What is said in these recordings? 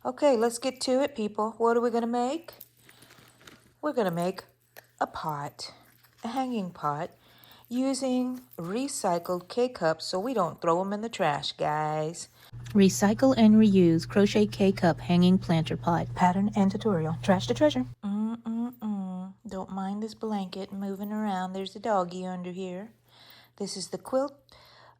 Okay, let's get to it, people. What are we gonna make? We're gonna make a pot, a hanging pot, using recycled K-cups so we don't throw them in the trash, guys. Recycle and reuse crochet K-cup hanging planter pot. Pattern and tutorial. Trash to treasure. Don't mind this blanket moving around. There's a doggy under here. This is the quilt,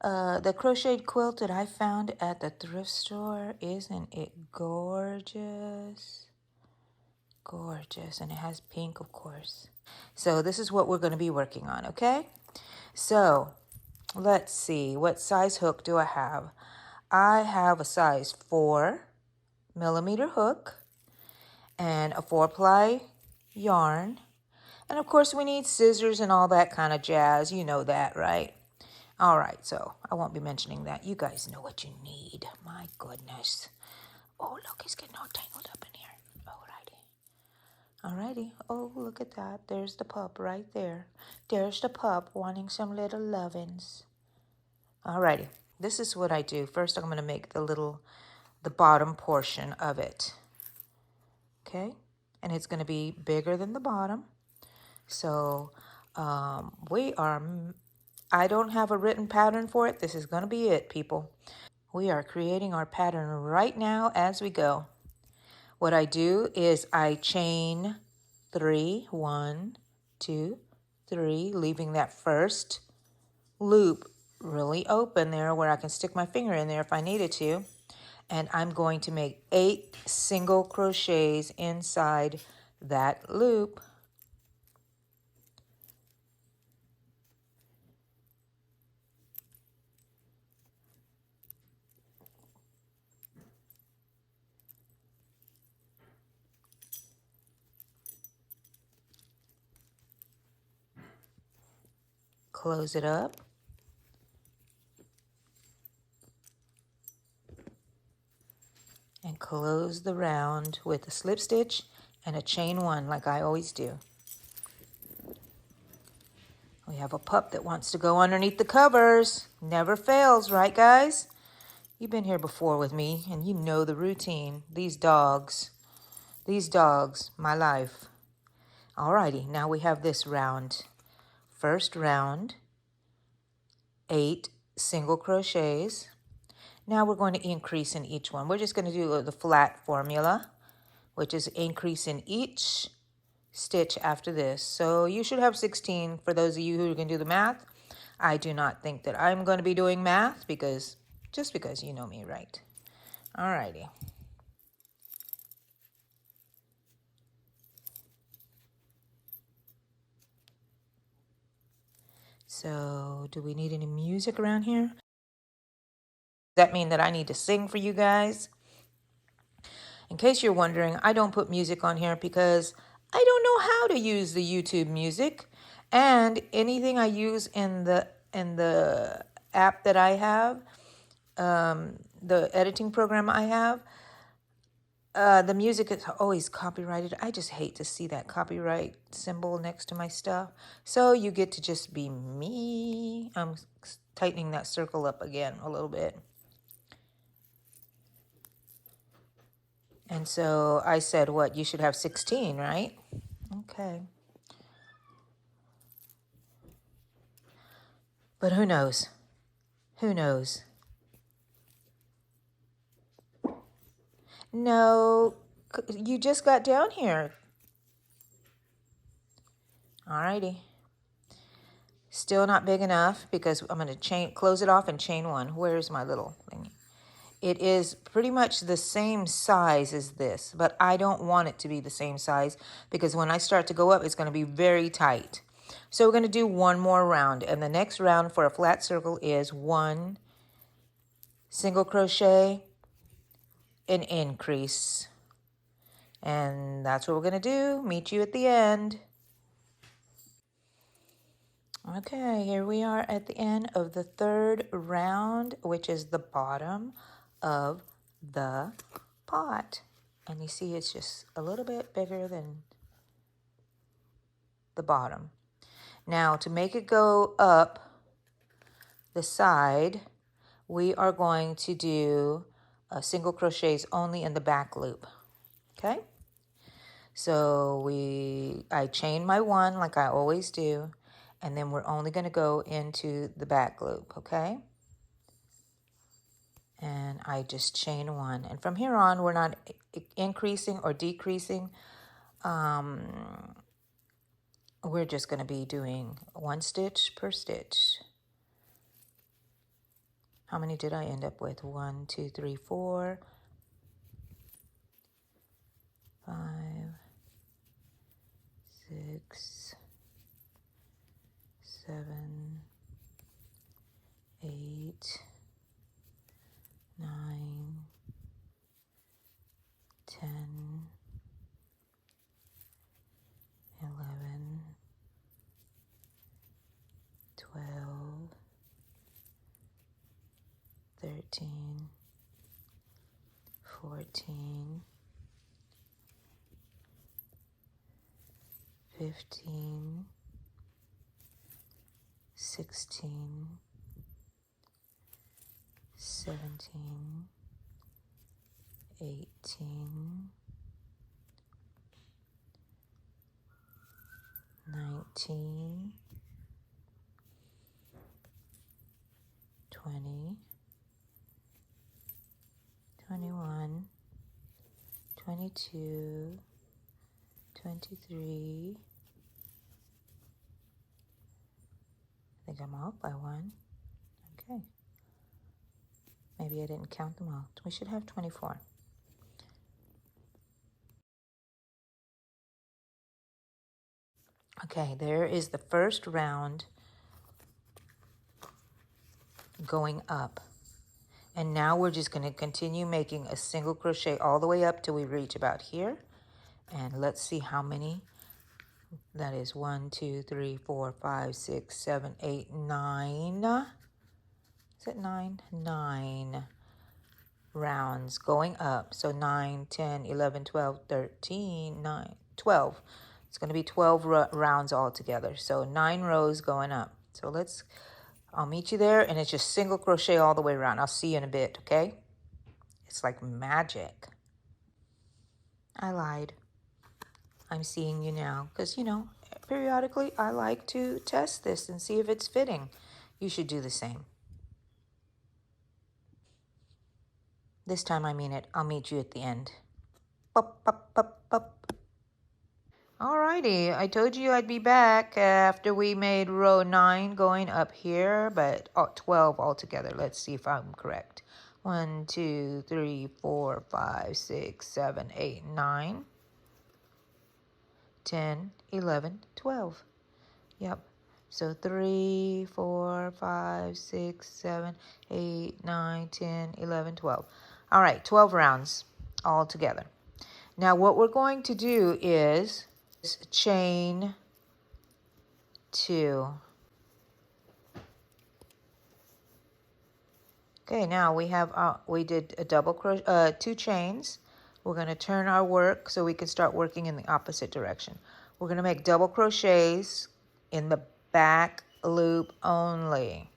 the crocheted quilt that I found at the thrift store. Isn't it gorgeous? Gorgeous. And it has pink, of course. So this is what we're going to be working on, okay? So let's see. What size hook do I have? I have a size 4mm hook and a 4-ply yarn. And of course we need scissors and all that kind of jazz. You know that, right? All right, so I won't be mentioning that. You guys know what you need. My goodness. Oh, look, he's getting all tangled up in here. Alrighty. Oh, look at that. There's the pup right there. There's the pup wanting some little lovins. Alrighty. This is what I do. First, I'm going to make the bottom portion of it. Okay? And it's going to be bigger than the bottom. So, I don't have a written pattern for it. This is going to be it, people. We are creating our pattern right now as we go. What I do is I chain 3, 1, 2, 3, leaving that first loop really open there where I can stick my finger in there if I needed to. And I'm going to make 8 single crochets inside that loop. Close it up. And close the round with a slip stitch and a chain 1 like I always do. We have a pup that wants to go underneath the covers. Never fails, right guys? You've been here before with me and you know the routine. These dogs, my life. Alrighty, now we have this round. First round, 8 single crochets. Now we're going to increase in each one. We're just going to do the flat formula, which is increase in each stitch after this. So you should have 16 for those of you who can do the math. I do not think that I'm going to be doing math just because you know me, right? Alrighty. So do we need any music around here? Does that mean that I need to sing for you guys? In case you're wondering, I don't put music on here because I don't know how to use the YouTube music, and anything I use in the app that I have, the editing program I have, the music is always copyrighted. I just hate to see that copyright symbol next to my stuff. So you get to just be me. I'm tightening that circle up again a little bit. And so I said, what, you should have 16, right? Okay. But who knows? Who knows? No, you just got down here. Alrighty. Still not big enough because I'm going to close it off and chain 1. Where's my little thing? It is pretty much the same size as this, but I don't want it to be the same size because when I start to go up, it's going to be very tight. So we're going to do one more round, and the next round for a flat circle is 1 single crochet, an increase. And that's what we're going to do. Meet you at the end. Okay, here we are at the end of the 3rd round, which is the bottom of the pot. And you see it's just a little bit bigger than the bottom. Now, to make it go up the side, we are going to do single crochets only in the back loop. Okay, so I chain my one like I always do, and then we're only going to go into the back loop. Okay, and I just chain one, and from here on we're not increasing or decreasing. We're just going to be doing 1 stitch per stitch. How many did I end up with? 1, 2, 3, 4, 5, 6, 7, 8, 9, 10, 11, 12, 13, 14, 15, 16, 17, 18, 19, 20, 21, 22, 23. I think I'm off by one. Okay. Maybe I didn't count them all. We should have 24. Okay, there is the first round going up. And now we're just going to continue making a single crochet all the way up till we reach about here. And let's see how many. That is 1, 2, 3, 4, 5, 6, 7, 8, 9. Is it 9? 9 rounds going up. So 9, 10, 11, 12, 13, 9, 12. It's going to be 12 rounds altogether. So 9 rows going up. So I'll meet you there, and it's just single crochet all the way around. I'll see you in a bit, okay? It's like magic. I lied. I'm seeing you now because, periodically I like to test this and see if it's fitting. You should do the same. This time I mean it. I'll meet you at the end. Pop, pop, pop, pop. Alrighty, I told you I'd be back after we made row 9 going up here, but 12 altogether. Let's see if I'm correct. 1, 2, 3, 4, 5, 6, 7, 8, 9, 10, 11, 12. Yep. So 3, 4, 5, 6, 7, 8, 9, 10, 11, 12. All right, 12 rounds all together. Now what we're going to do is chain 2. Okay, now we did a double crochet, 2 chains. We're going to turn our work so we can start working in the opposite direction. We're going to make double crochets in the back loop only.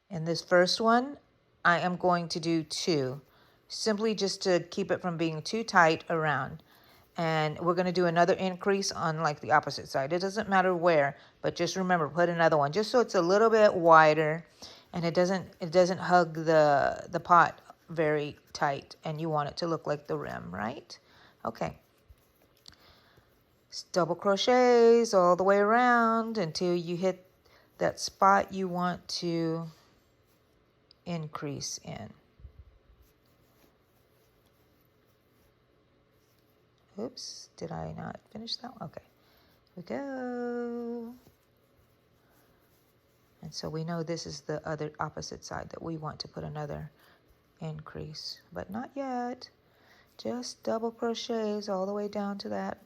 In this first one, I am going to do 2, simply just to keep it from being too tight around. And we're going to do another increase on like the opposite side. It doesn't matter where, but just remember, put another one just so it's a little bit wider and it doesn't hug the pot very tight, and you want it to look like the rim, right? Okay. Double crochets all the way around until you hit that spot you want to increase in. Oops, did I not finish that one? Okay, here we go. And so we know this is the other opposite side that we want to put another increase, but not yet. Just double crochets all the way down to that.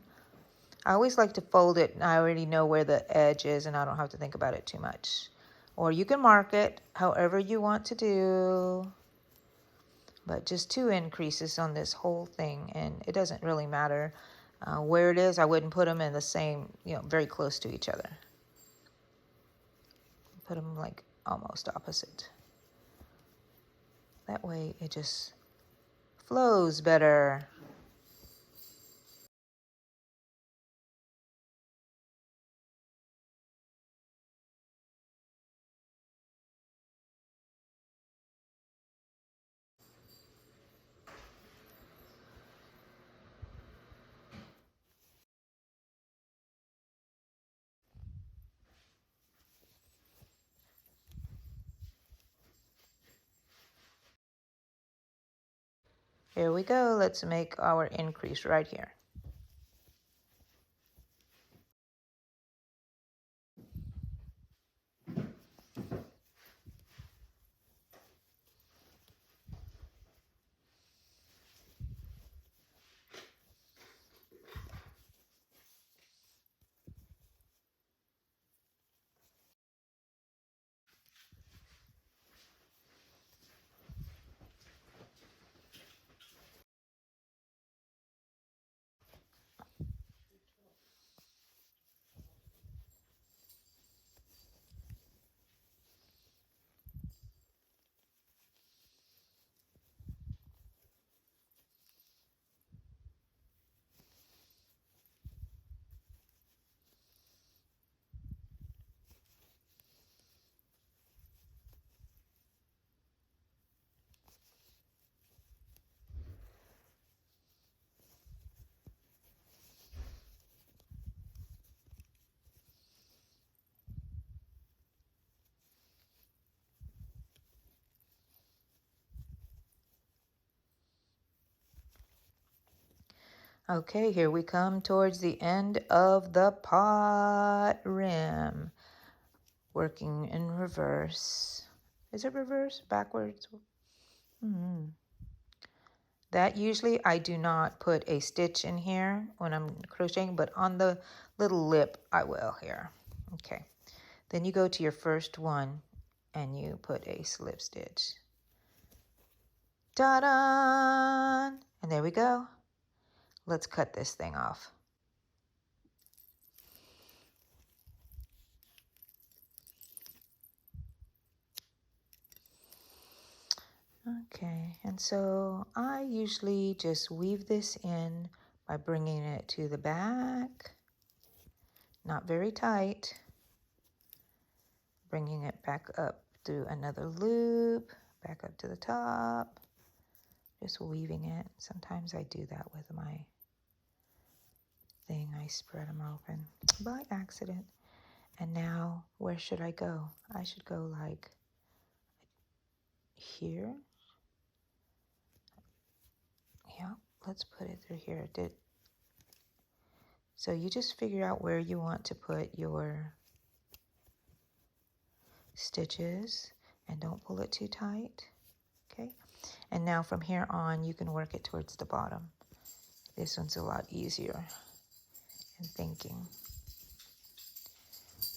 I always like to fold it, and I already know where the edge is, and I don't have to think about it too much. Or you can mark it however you want to do. But just 2 increases on this whole thing, and it doesn't really matter where it is. I wouldn't put them in the same, very close to each other. Put them like almost opposite. That way it just flows better. Here we go. Let's make our increase right here. Okay, here we come towards the end of the pot rim. Working in reverse. Is it reverse? Backwards? That usually I do not put a stitch in here when I'm crocheting, but on the little lip I will here. Okay. Then you go to your first one and you put a slip stitch. Ta-da! And there we go. Let's cut this thing off. Okay, and so I usually just weave this in by bringing it to the back, not very tight, bringing it back up through another loop, back up to the top, just weaving it. Sometimes I do that with my thing. I spread them open by accident. And now, where should I go? I should go like here. Yeah, let's put it through here. So you just figure out where you want to put your stitches and don't pull it too tight. Okay, and now from here on you can work it towards the bottom. This one's a lot easier in thinking.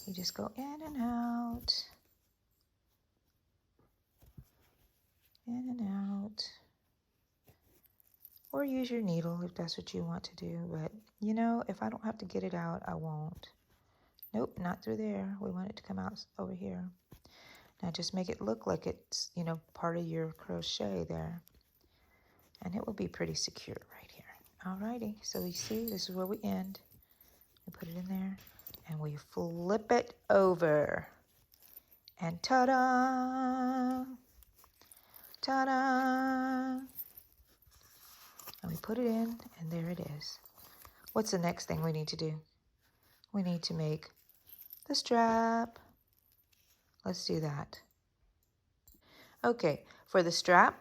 You just go in and out, in and out, or use your needle if that's what you want to do. But you know, if I don't have to get it out, I won't. Nope, not through there. We want it to come out over here. Now just make it look like it's, you know, part of your crochet there. And it will be pretty secure right here. Alrighty, so you see, this is where we end. We put it in there and we flip it over. And ta-da! Ta-da! And we put it in and there it is. What's the next thing we need to do? We need to make the strap. Let's do that. Okay, for the strap,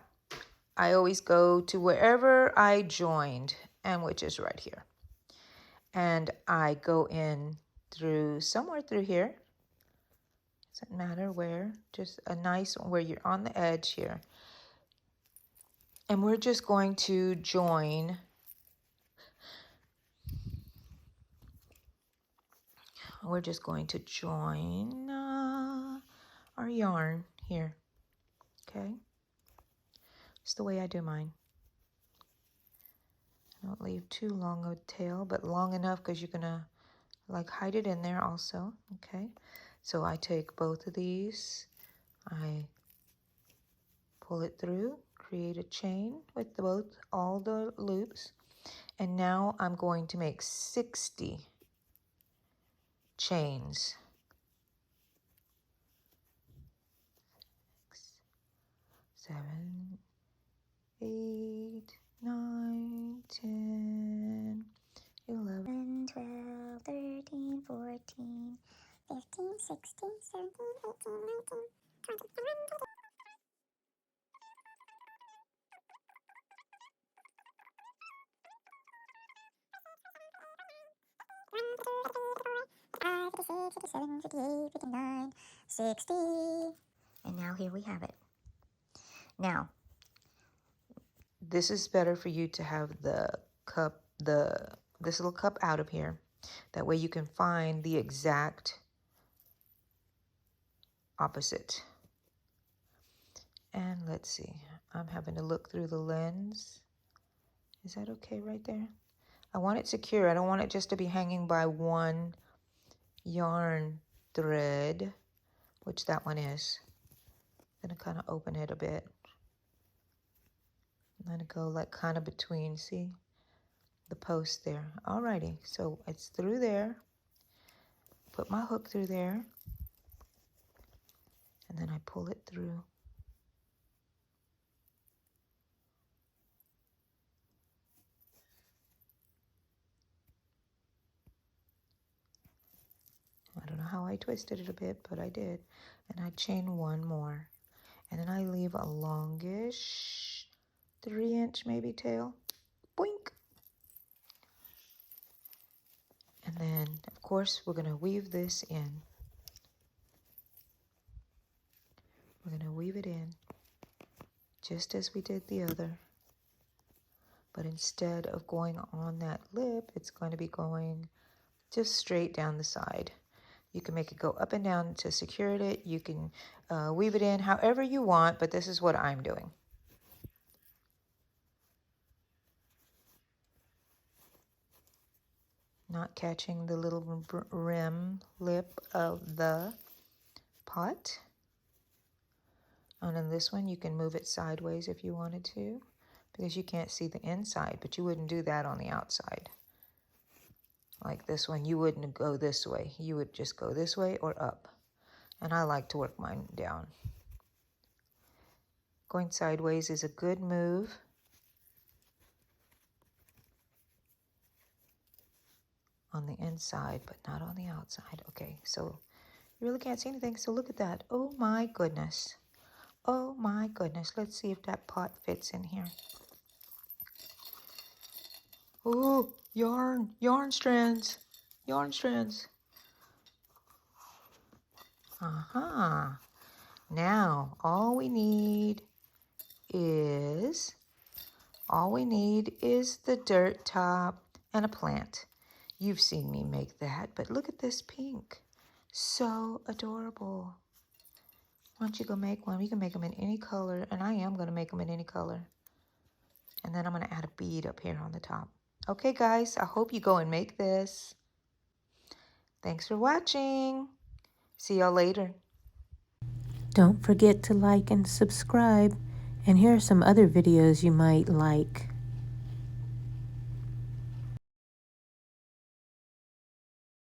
I always go to wherever I joined, and which is right here. And I go in through somewhere through here. Doesn't matter where, just a nice one where you're on the edge here. And we're just going to join our yarn here. Okay, it's the way I do mine. I don't leave too long a tail, but long enough because you're gonna like hide it in there also. Okay, so I take both of these, I pull it through, create a chain with all the loops, and now I'm going to make 60 chains. 6, 7, 8, 9, 10, 11, 12, 13, 14, 15, 16, 17, 18, 19, 20, 21. And now here we have it. Now, this is better for you to have the cup, this little cup out of here. That way you can find the exact opposite. And let's see, I'm having to look through the lens. Is that okay right there? I want it secure. I don't want it just to be hanging by one yarn thread, which that one is. I'm gonna kind of open it a bit. Let it go like kind of between, see, the post there. Alrighty, so it's through there. Put my hook through there, and then I pull it through. I don't know how I twisted it a bit, but I did. And I chain one more. And then I leave a longish 3-inch maybe tail. Boink. And then, of course, we're going to weave this in. We're going to weave it in just as we did the other. But instead of going on that lip, it's going to be going just straight down the side. You can make it go up and down to secure it. You can weave it in however you want, but this is what I'm doing. Not catching the little rim lip of the pot. And in this one, you can move it sideways if you wanted to, because you can't see the inside, but you wouldn't do that on the outside. Like this one, you wouldn't go this way. You would just go this way or up. And I like to work mine down. Going sideways is a good move. On the inside, but not on the outside. Okay, so you really can't see anything, so look at that. Oh my goodness. Oh my goodness. Let's see if that pot fits in here. Oh, yarn strands. Yarn strands. Now, all we need is the dirt top and a plant. You've seen me make that, but look at this pink. So adorable. Why don't you go make one? You can make them in any color, and I am going to make them in any color. And then I'm going to add a bead up here on the top. Okay, guys, I hope you go and make this. Thanks for watching. See y'all later. Don't forget to like and subscribe. And here are some other videos you might like.